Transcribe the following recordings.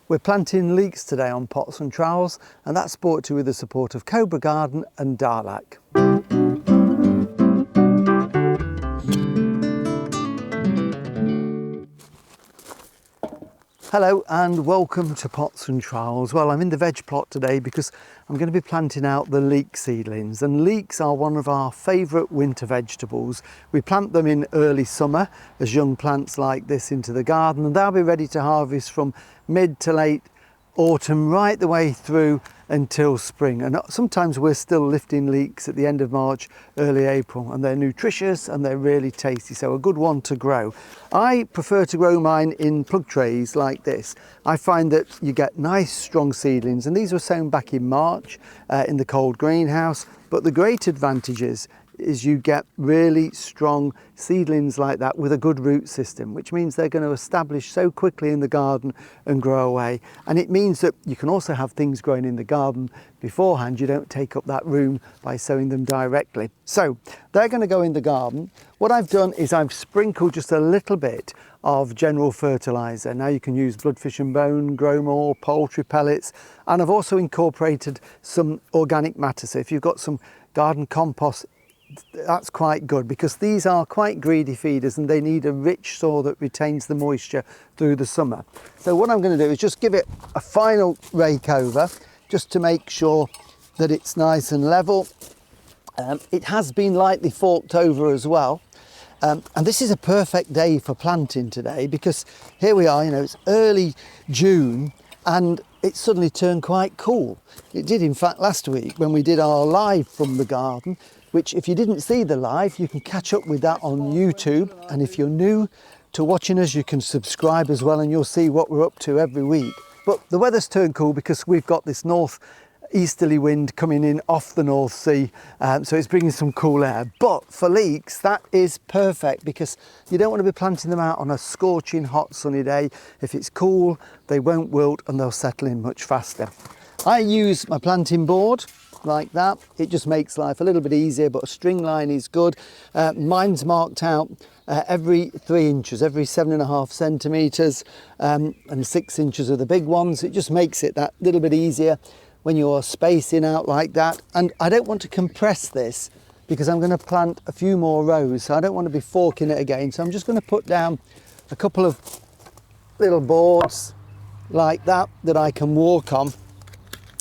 We're planting leeks today on pots and trowels, and that's brought to you with the support of Cobra Garden and Darlac. Hello and welcome to Pots and Trowels. Well, I'm in the veg plot today because I'm going to be planting out the leek seedlings, and leeks are one of our favourite winter vegetables. We plant them in early summer as young plants like this into the garden, and they'll be ready to harvest from mid to late autumn right the way through until spring. And sometimes we're still lifting leeks at the end of March, early April, and they're nutritious and they're really tasty, so a good one to grow. I prefer to grow mine in plug trays like this. I find that you get nice strong seedlings, and these were sown back in March in the cold greenhouse, but the great advantage is you get really strong seedlings like that with a good root system, which means they're going to establish so quickly in the garden and grow away. And it means that you can also have things growing in the garden beforehand. You don't take up that room by sowing them directly. So they're going to go in the garden. What I've done is I've sprinkled just a little bit of general fertiliser. Now you can use bloodfish and bone, grow more, poultry pellets, and I've also incorporated some organic matter. So if you've got some garden compost, that's quite good, because these are quite greedy feeders and they need a rich soil that retains the moisture through the summer. So what I'm going to do is just give it a final rake over just to make sure that it's nice and level. It has been lightly forked over as well. And this is a perfect day for planting today, because here we are, it's early June and it's suddenly turned quite cool. It did, in fact, last week when we did our live from the garden, which if you didn't see the live, you can catch up with that on YouTube. And if you're new to watching us, you can subscribe as well, and you'll see what we're up to every week. But the weather's turned cool because we've got this north-easterly wind coming in off the North Sea, so it's bringing some cool air. But for leeks, that is perfect, because you don't want to be planting them out on a scorching hot sunny day. If it's cool, they won't wilt and they'll settle in much faster. I use my planting board like that. It just makes life a little bit easier, but a string line is good. Mine's marked out every 3 inches, every 7.5 centimetres, and 6 inches are the big ones. It just makes it that little bit easier when you're spacing out like that. And I don't want to compress this because I'm going to plant a few more rows, so I don't want to be forking it again. So I'm just going to put down a couple of little boards like that I can walk on.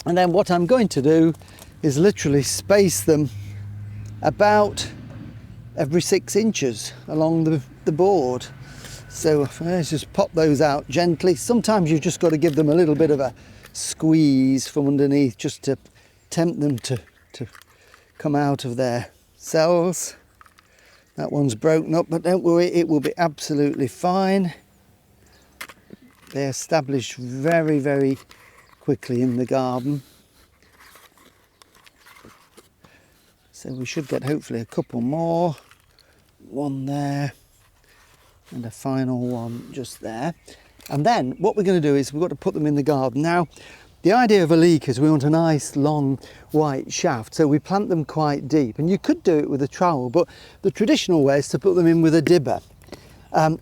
And then what I'm going to do is literally space them about every 6 inches along the board. So let's just pop those out gently. Sometimes you've just got to give them a little bit of a squeeze from underneath just to tempt them to come out of their cells. That one's broken up, but don't worry, it will be absolutely fine. They establish very, very quickly in the garden. So we should get hopefully a couple more. One there and a final one just there. And then what we're going to do is we've got to put them in the garden. Now, the idea of a leek is we want a nice long white shaft, so we plant them quite deep. And you could do it with a trowel, but the traditional way is to put them in with a dibber.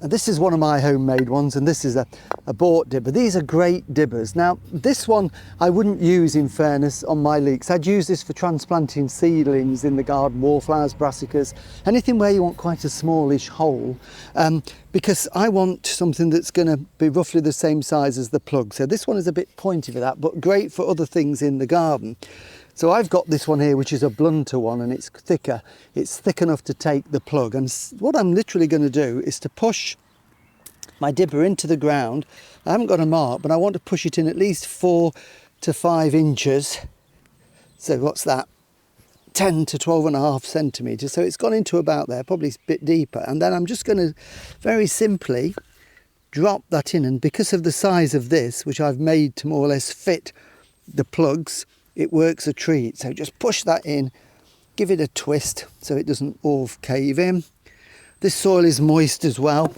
This is one of my homemade ones, and this is a bought dibber. These are great dibbers. Now, this one I wouldn't use, in fairness, on my leeks. I'd use this for transplanting seedlings in the garden, wallflowers, brassicas, anything where you want quite a smallish hole, because I want something that's going to be roughly the same size as the plug. So this one is a bit pointy for that, but great for other things in the garden. So I've got this one here, which is a blunter one, and it's thicker. It's thick enough to take the plug. And what I'm literally going to do is to push my dibber into the ground. I haven't got a mark, but I want to push it in at least 4 to 5 inches. So what's that? 10 to 12.5 centimetres. So it's gone into about there, probably a bit deeper. And then I'm just going to very simply drop that in. And because of the size of this, which I've made to more or less fit the plugs, it works a treat. So just push that in, give it a twist so it doesn't all cave in. This soil is moist as well,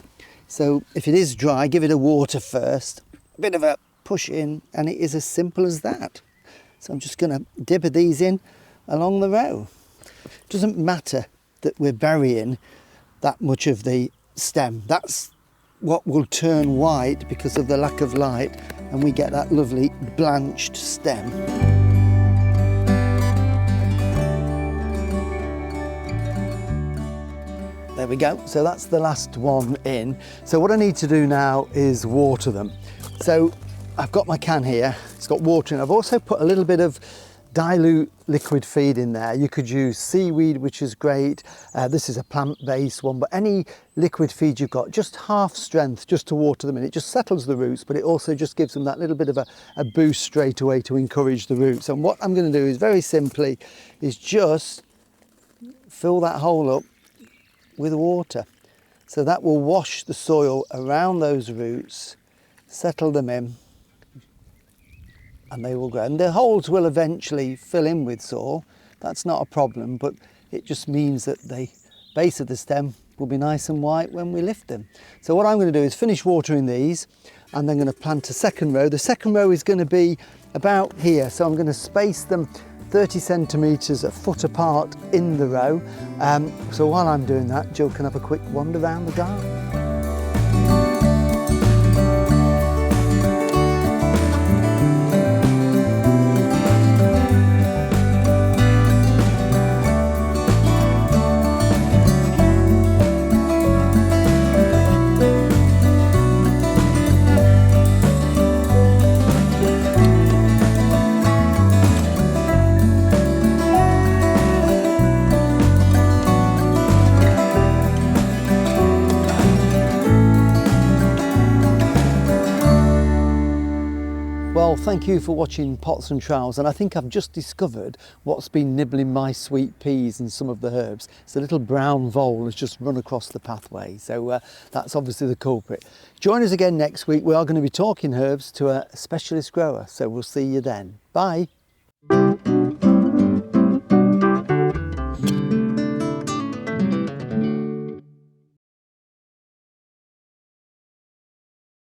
so if it is dry, give it a water first, a bit of a push in, and it is as simple as that. So I'm just going to dibber these in along the row. It doesn't matter that we're burying that much of the stem. That's what will turn white because of the lack of light and we get that lovely blanched stem. There we go, so that's the last one in. So what I need to do now is water them. So I've got my can here, it's got water in. I've also put a little bit of dilute liquid feed in there. You could use seaweed, which is great. This is a plant-based one, but any liquid feed you've got, just half strength, just to water them in. It just settles the roots, but it also just gives them that little bit of a boost straight away to encourage the roots. And what I'm going to do is very simply is just fill that hole up with water. So that will wash the soil around those roots, settle them in, and they will grow. And the holes will eventually fill in with soil. That's not a problem, but it just means that the base of the stem will be nice and white when we lift them. So what I'm going to do is finish watering these, and then I'm going to plant a second row. The second row is going to be about here, so I'm going to space them 30 centimetres, a foot apart in the row. So while I'm doing that, Jill can have a quick wander around the garden. Well, thank you for watching Pots and Trowels, and I think I've just discovered what's been nibbling my sweet peas and some of the herbs. It's a little brown vole has just run across the pathway, so that's obviously the culprit. Join us again next week. We are going to be talking herbs to a specialist grower, so we'll see you then. Bye.